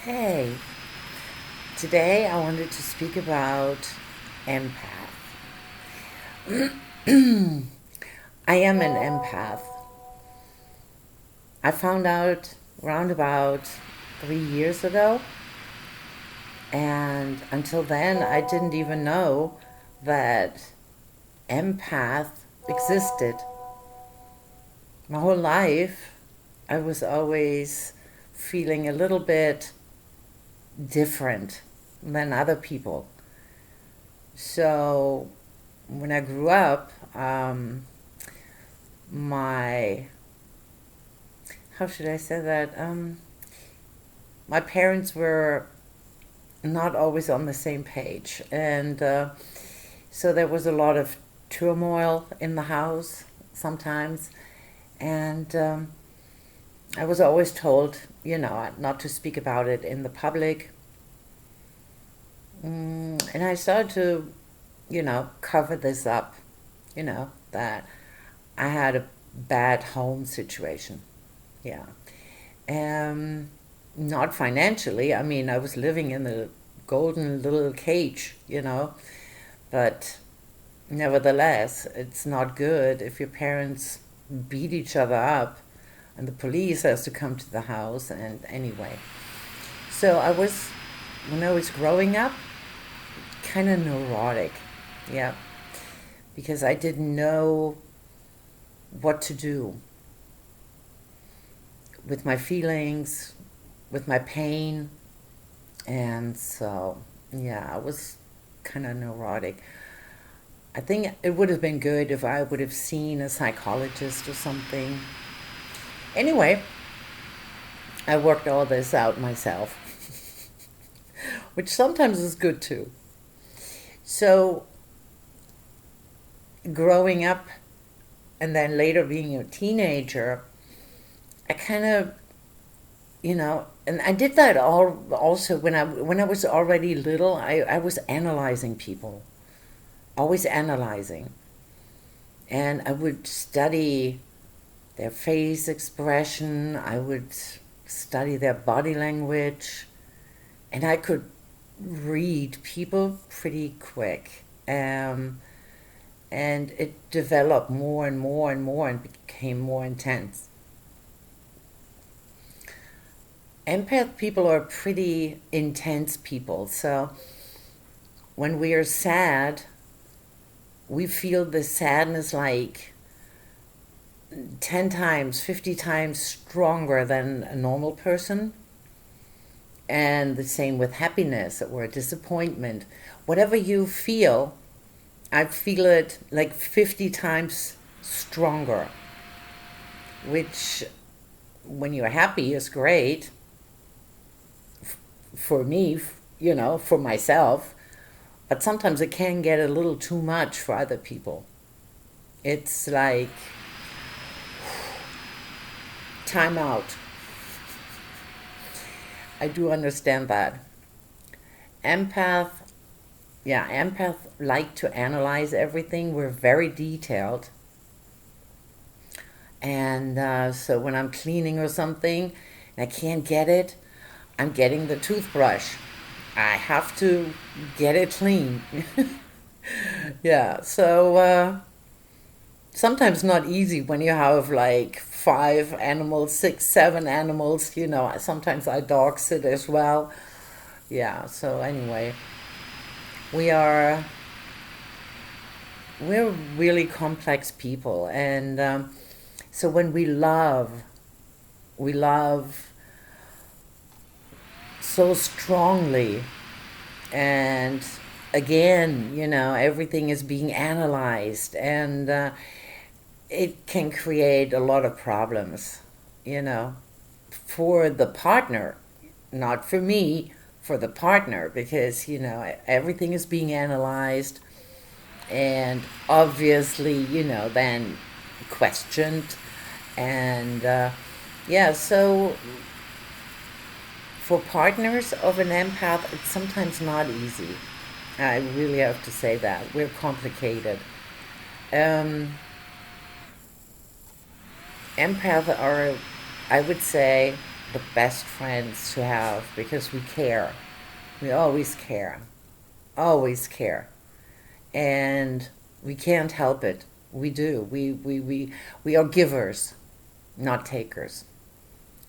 Hey, today I wanted to speak about empath. I am an empath. I found out around about 3 years ago, and until then, I didn't even know that empath existed. My whole life, I was always feeling a little bit different than other people. So when I grew up, my how should I say that? My parents were not always on the same page, and so there was a lot of turmoil in the house sometimes, and I was always told, not to speak about it in the public. And I started to, cover this up, that I had a bad home situation. Yeah. Um, Not financially. I mean, I was living in the golden little cage, but nevertheless, it's not good if your parents beat each other up and the police has to come to the house. And anyway, so when I was growing up, kind of neurotic. Yeah. Because I didn't know what to do with my feelings, with my pain. And so, yeah, I was kind of neurotic. I think it would have been good if I would have seen a psychologist or something. Anyway, I worked all this out myself, which sometimes is good too. So, growing up and then later being a teenager, I kind of, and I did that all also when I was already little. I was analyzing people, always analyzing, and I would study their face expression. I would study their body language, and I could read people pretty quick. And it developed more and more and more and became more intense. Empath people are pretty intense people. So when we are sad, we feel the sadness like 10 times, 50 times stronger than a normal person. And the same with happiness or disappointment. Whatever you feel, I feel it like 50 times stronger, which when you're happy is great for me, for myself, but sometimes it can get a little too much for other people. It's like, time out. I do understand that. Empath, yeah, empath like to analyze everything. We're very detailed. And so when I'm cleaning or something and I can't get it, I'm getting the toothbrush. I have to get it clean. Yeah, so sometimes not easy when you have like 5 animals, 6, 7 animals. Sometimes I dog sit as well. Yeah, so anyway, we are we're really complex people, and so when we love so strongly, and again, everything is being analyzed, and it can create a lot of problems, you know, for the partner, not for me, for the partner, because, everything is being analyzed and obviously, then questioned. And yeah, so for partners of an empath, it's sometimes not easy. I really have to say that. We're complicated. Um, Empaths are, I would say, the best friends to have because we care. We always care. Always care. And we can't help it. We do. We are givers, not takers.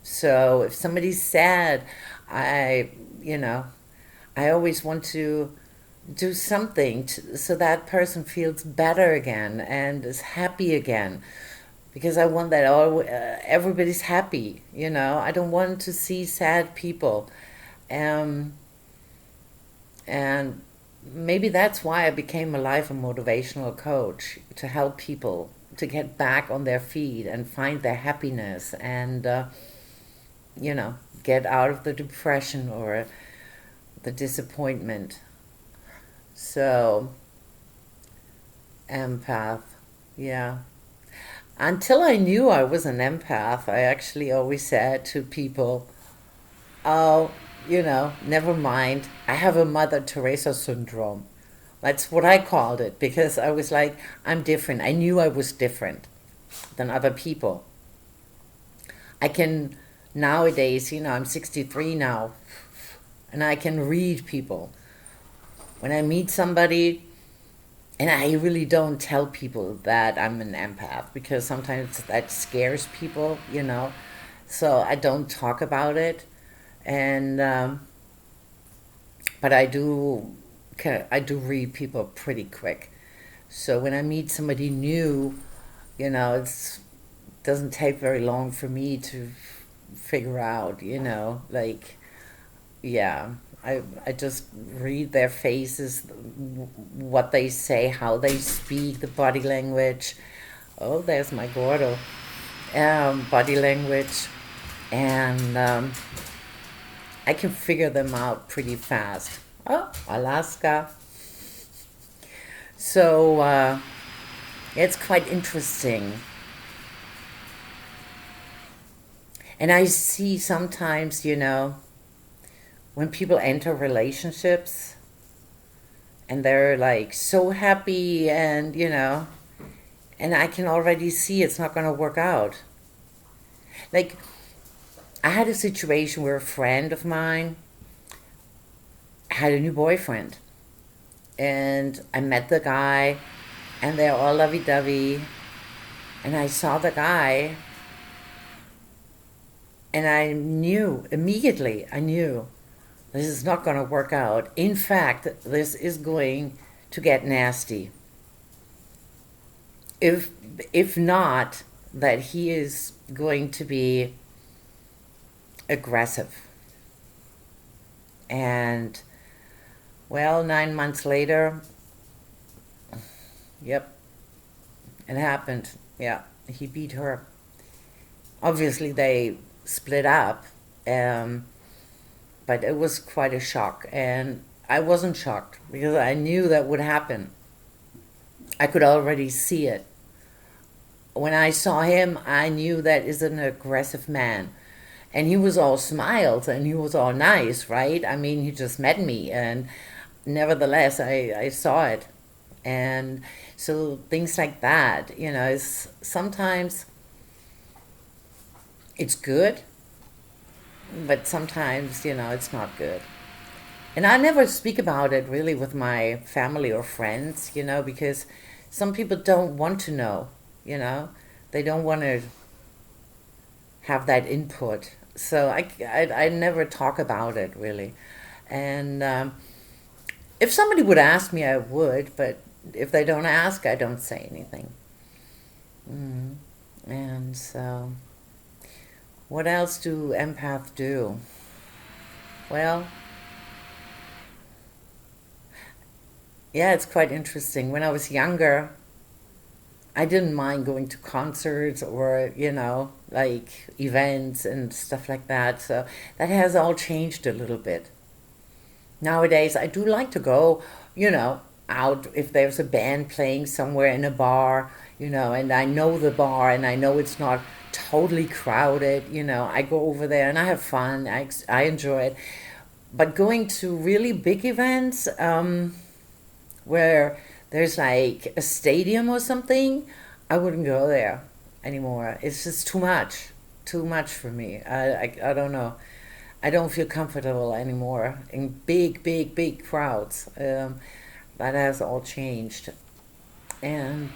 So if somebody's sad, I, you know, I always want to do something so that person feels better again and is happy again, because I want that everybody's happy. I don't want to see sad people, um, and maybe that's why I became a life and motivational coach, to help people to get back on their feet and find their happiness, and get out of the depression or the disappointment. So, empath, yeah. Until I knew I was an empath, I actually always said to people, oh, never mind. I have a Mother Teresa syndrome. That's what I called it, because I was like, I'm different. I knew I was different than other people. I can, nowadays, I'm 63 now, and I can read people. When I meet somebody, and I really don't tell people that I'm an empath, because sometimes that scares people. So I don't talk about it, and but I do read people pretty quick. So when I meet somebody new, it doesn't take very long for me to figure out, like, yeah. I just read their faces, what they say, how they speak, the body language. Oh, there's my gordo. Body language. And I can figure them out pretty fast. Oh, Alaska. So it's quite interesting. And I see sometimes, when people enter relationships and they're like so happy, and I can already see it's not going to work out. Like, I had a situation where a friend of mine had a new boyfriend, and I met the guy, and they're all lovey-dovey, and I saw the guy, and I knew immediately, this is not going to work out. In fact, this is going to get nasty. If not, that he is going to be aggressive. And, well, 9 months later, yep, it happened. Yeah, he beat her. Obviously, they split up, but it was quite a shock. And I wasn't shocked, because I knew that would happen. I could already see it. When I saw him, I knew that is an aggressive man. And he was all smiles, and he was all nice, right? I mean, he just met me, and nevertheless, I saw it. And so things like that, is sometimes it's good, but sometimes, it's not good. And I never speak about it really with my family or friends, because some people don't want to know, you know. They don't want to have that input. So I never talk about it really. And if somebody would ask me, I would, but if they don't ask, I don't say anything. Mm. And so, what else do empaths do? Well, yeah, it's quite interesting. When I was younger, I didn't mind going to concerts or, like events and stuff like that. So that has all changed a little bit. Nowadays, I do like to go, out if there's a band playing somewhere in a bar, and I know the bar and I know it's not totally crowded, I go over there and I have fun. I enjoy it. But going to really big events, where there's like a stadium or something, I wouldn't go there anymore. It's just too much for me. I don't know. I don't feel comfortable anymore in big, big, big crowds. That has all changed. And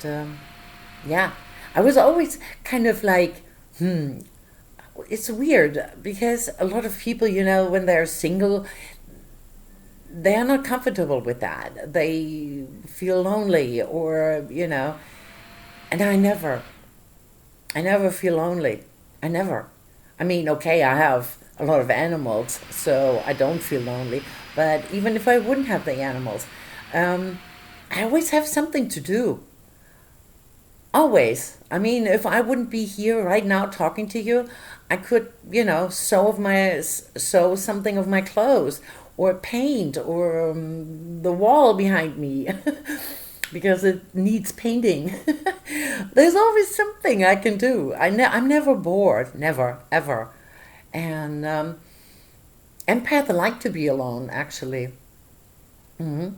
yeah, I was always kind of like, it's weird because a lot of people, when they're single, they are not comfortable with that. They feel lonely, or, and I never feel lonely. I never. I mean, okay, I have a lot of animals, so I don't feel lonely. But even if I wouldn't have the animals, um, I always have something to do. Always. I mean, if I wouldn't be here right now talking to you, I could, sew something of my clothes, or paint, or the wall behind me, because it needs painting. There's always something I can do. I'm never bored, never, ever. And empath like to be alone, actually. Hmm.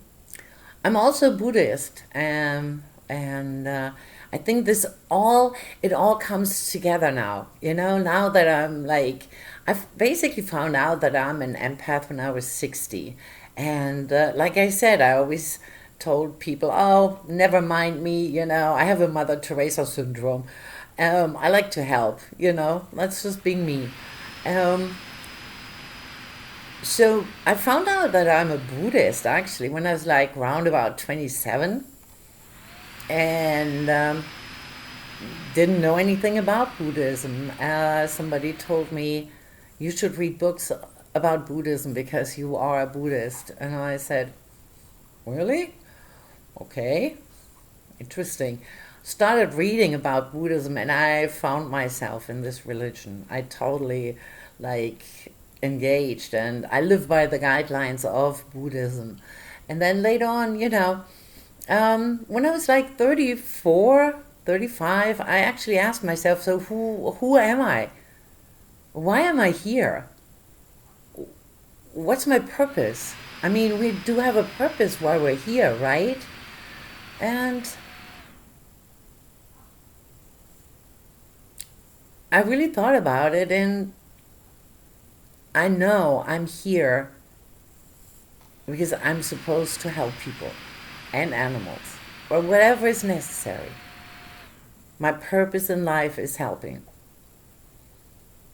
I'm also Buddhist, and I think it all comes together now. Now that I'm like, I've basically found out that I'm an empath when I was 60, and like I said, I always told people, "Oh, never mind me." I have a Mother Teresa syndrome. I like to help. That's just being me. Um, so I found out that I'm a Buddhist actually when I was like round about 27, and didn't know anything about Buddhism. Somebody told me, you should read books about Buddhism because you are a Buddhist. And I said, really? Okay, interesting. Started reading about Buddhism, and I found myself in this religion. I totally like engaged, and I live by the guidelines of Buddhism. And then later on, when I was like 34, 35, I actually asked myself, so who am I? Why am I here? What's my purpose? I mean, we do have a purpose why we're here, right? And I really thought about it, and I know I'm here because I'm supposed to help people and animals, or whatever is necessary. My purpose in life is helping.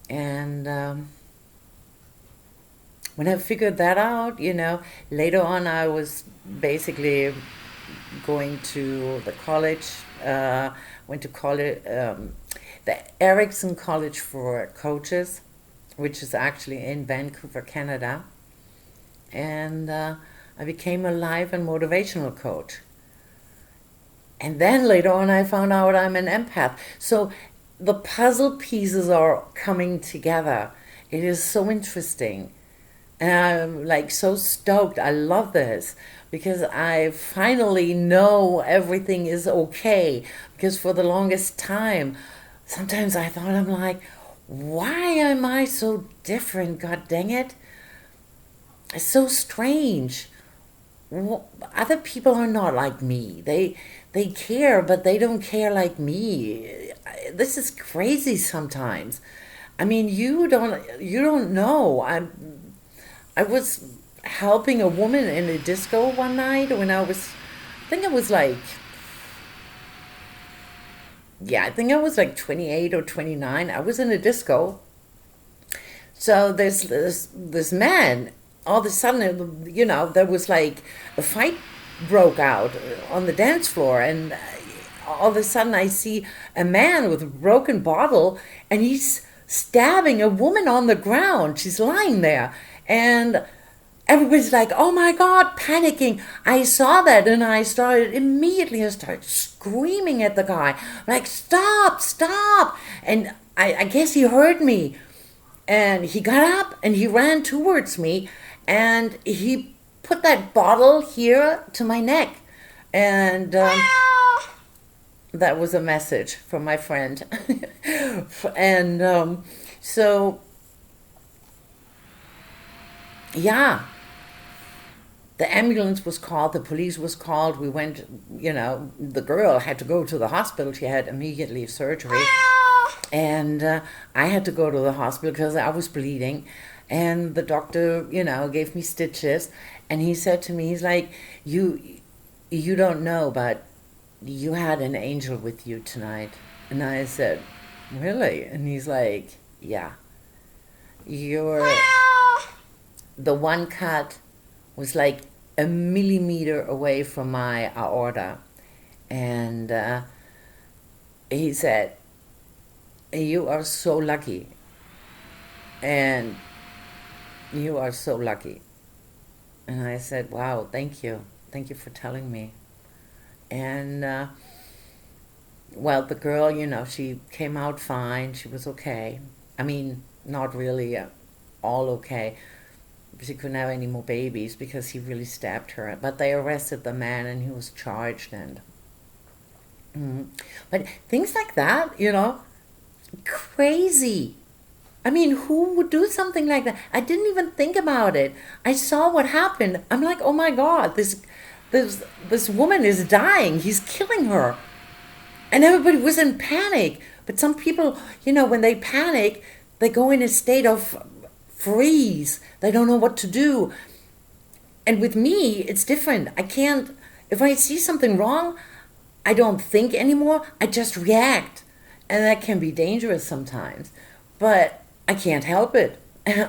And when I figured that out, later on I was basically going to the college, went to college, the Erickson College for Coaches, which is actually in Vancouver, Canada. And I became a life and motivational coach. And then later on, I found out I'm an empath. So the puzzle pieces are coming together. It is so interesting. And I'm like so stoked. I love this because I finally know everything is okay. Because for the longest time, sometimes I thought, I'm like, why am I so different? God dang it. It's so strange. Other people are not like me. They care, but they don't care like me. This is crazy sometimes. I mean, you don't know. I was helping a woman in a disco one night when I think I was like, yeah, I think I was like 28 or 29. I was in a disco. So this man, all of a sudden, there was like a fight broke out on the dance floor, and all of a sudden I see a man with a broken bottle, and he's stabbing a woman on the ground. She's lying there, and everybody's like, "Oh my God," panicking. I saw that, and I started screaming at the guy, like, "Stop, stop!" And I guess he heard me, and he got up and he ran towards me, and he put that bottle here to my neck, and that was a message from my friend. And so yeah, the ambulance was called, the police was called. We went, the girl had to go to the hospital. She had immediately surgery. And I had to go to the hospital because I was bleeding. And the doctor, gave me stitches. And he said to me, he's like, you don't know, but you had an angel with you tonight. And I said, really? And he's like, yeah. You're the one cut was like a millimeter away from my aorta. And he said, you are so lucky. And you are so lucky. And I said, wow, thank you. Thank you for telling me. And, well, the girl, she came out fine. She was okay. I mean, not really all okay. She couldn't have any more babies because he really stabbed her. But they arrested the man and he was charged. And But things like that, crazy. I mean, who would do something like that? I didn't even think about it. I saw what happened. I'm like, oh my God, this woman is dying. He's killing her. And everybody was in panic. But some people, when they panic, they go in a state of freeze. They don't know what to do. And with me, it's different. I can't, if I see something wrong, I don't think anymore. I just react. And that can be dangerous sometimes. But I can't help it.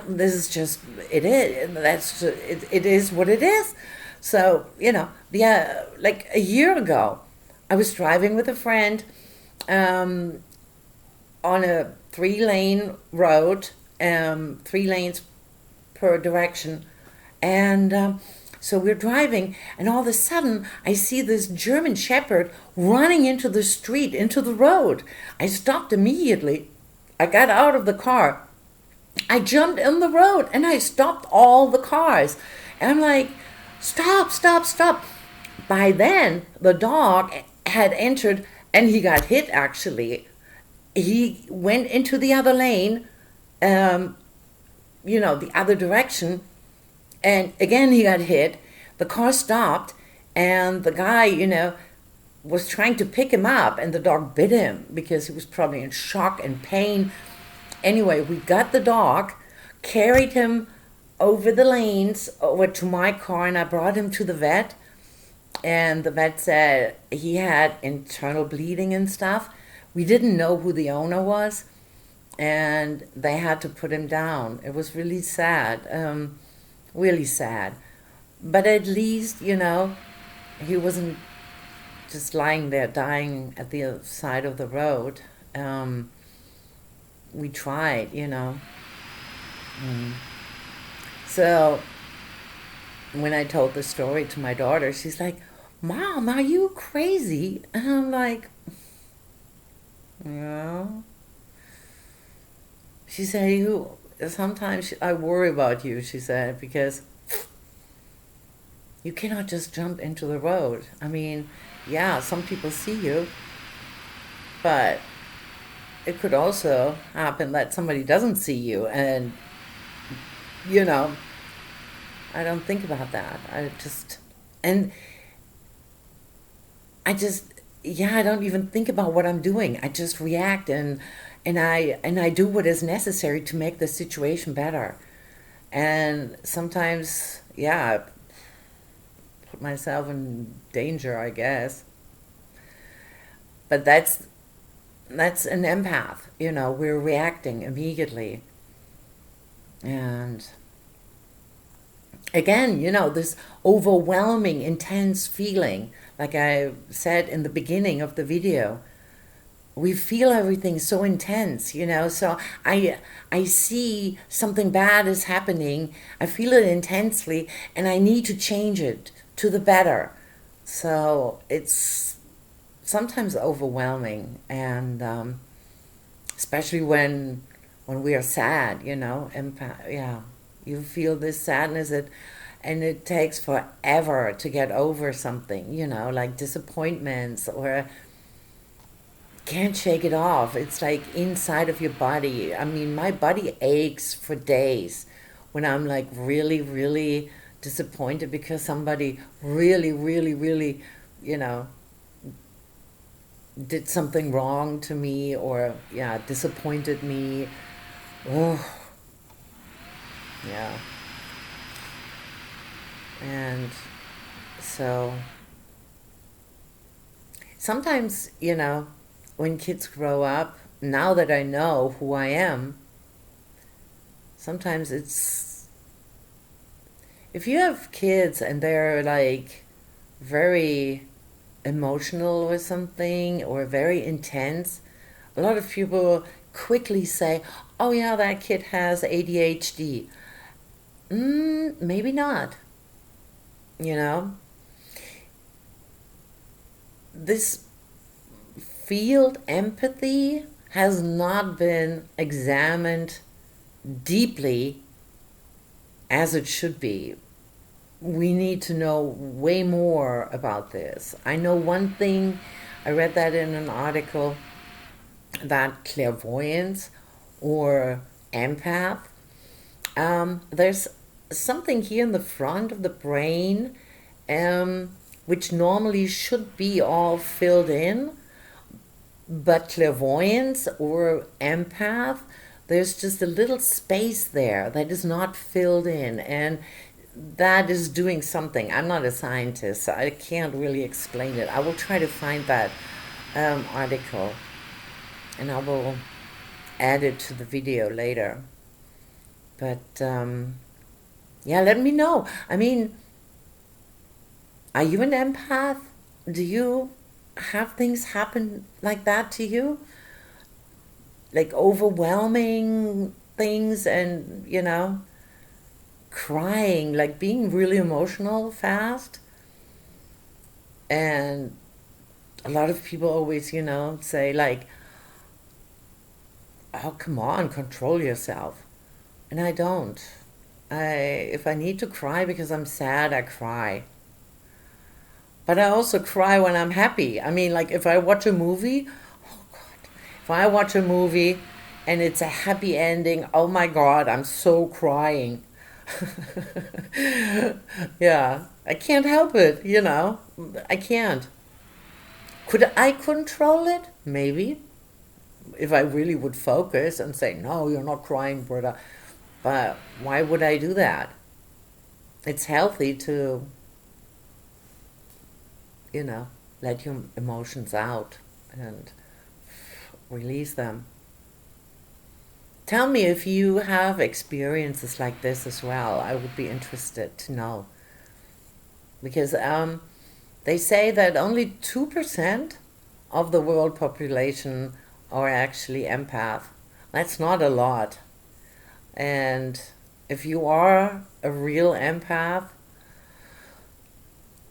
This is just, it is. It is what it is. So, like a year ago, I was driving with a friend on a 3-lane road, 3 lanes per direction. And so we're driving, and all of a sudden, I see this German Shepherd running into the street, into the road. I stopped immediately. I got out of the car. I jumped in the road, and I stopped all the cars. And I'm like, stop, stop, stop. By then, the dog had entered, and he got hit, actually. He went into the other lane, the other direction, and again he got hit. The car stopped, and the guy, was trying to pick him up, and the dog bit him because he was probably in shock and pain. Anyway, we got the dog, carried him over the lanes, over to my car, and I brought him to the vet. And the vet said he had internal bleeding and stuff. We didn't know who the owner was, and they had to put him down. It was really sad, really sad. But at least, he wasn't just lying there dying at the other side of the road. We tried. So when I told the story to my daughter, she's like, Mom, are you crazy? And I'm like, yeah. She said, sometimes I worry about you, she said, because you cannot just jump into the road. I mean, yeah, some people see you, but it could also happen that somebody doesn't see you, and I don't think about that. I don't even think about what I'm doing. I just react, and I do what is necessary to make the situation better. And sometimes, yeah, I put myself in danger, I guess. But that's an empath. We're reacting immediately. And again, this overwhelming, intense feeling, like I said in the beginning of the video, we feel everything so intense, so I see something bad is happening, I feel it intensely, and I need to change it to the better. So it's sometimes overwhelming, and especially when we are sad, yeah, you feel this sadness, and it takes forever to get over something, like disappointments, or can't shake it off. It's like inside of your body. I mean, my body aches for days when I'm like really, really disappointed because somebody really, really, really, did something wrong to me, or yeah, disappointed me. Oh, yeah. And so sometimes, when kids grow up, now that I know who I am, sometimes it's, if you have kids and they're like very emotional or something, or very intense, a lot of people quickly say, oh yeah, that kid has ADHD. Maybe not. You know, this field, empathy, has not been examined deeply as it should be. We need to know way more about this. I know one thing, I read that in an article, that clairvoyance or empath, there's something here in the front of the brain, um, which normally should be all filled in, but clairvoyance or empath, there's just a little space there that is not filled in, and that is doing something. I'm not a scientist, so I can't really explain it. I will try to find that article, and I will add it to the video later. But yeah, let me know. I mean, are you an empath? Do you have things happen like that to you? Like overwhelming things, and, crying, like being really emotional fast? And a lot of people always, say, like, oh, come on, control yourself. And I don't. If I need to cry because I'm sad, I cry. But I also cry when I'm happy. I mean, like if I watch a movie, oh God, if I watch a movie and it's a happy ending, oh my God, I'm so crying. Yeah, I can't help it, I can't. Could I control it? Maybe. If I really would focus and say, no, you're not crying, Britta. But why would I do that? It's healthy to, you know, let your emotions out and release them. Tell me if you have experiences like this as well. I would be interested to know. Because they say that only 2% of the world population are actually empath. That's not a lot. And if you are a real empath,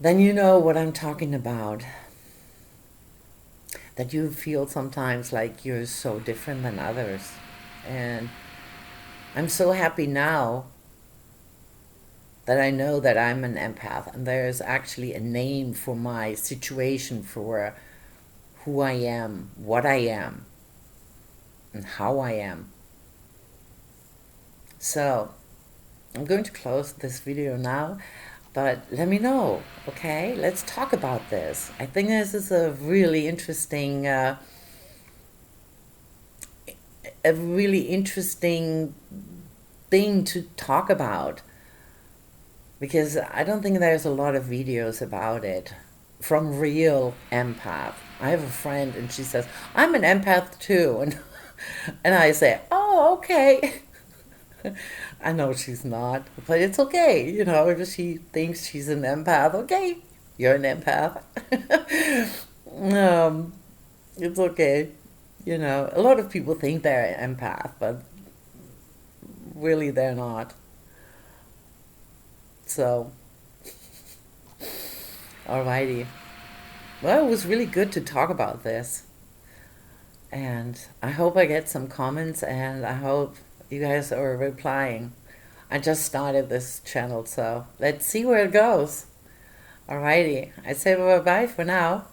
then you know what I'm talking about. That you feel sometimes like you're so different than others. And I'm so happy now that I know that I'm an empath, and there's actually a name for my situation, for who I am, what I am, and how I am. So I'm going to close this video now, but let me know, okay? Let's talk about this. I think this is a really interesting thing to talk about, because I don't think there's a lot of videos about it from real empath. I have a friend and she says, I'm an empath too. And I say, oh, okay. I know she's not, but it's okay. If she thinks she's an empath, okay, you're an empath. um, it's okay. A lot of people think they're an empath, but really they're not. So, alrighty. Well, it was really good to talk about this. And I hope I get some comments, and I hope you guys are replying. I just started this channel, so let's see where it goes. Alrighty. I say bye bye for now.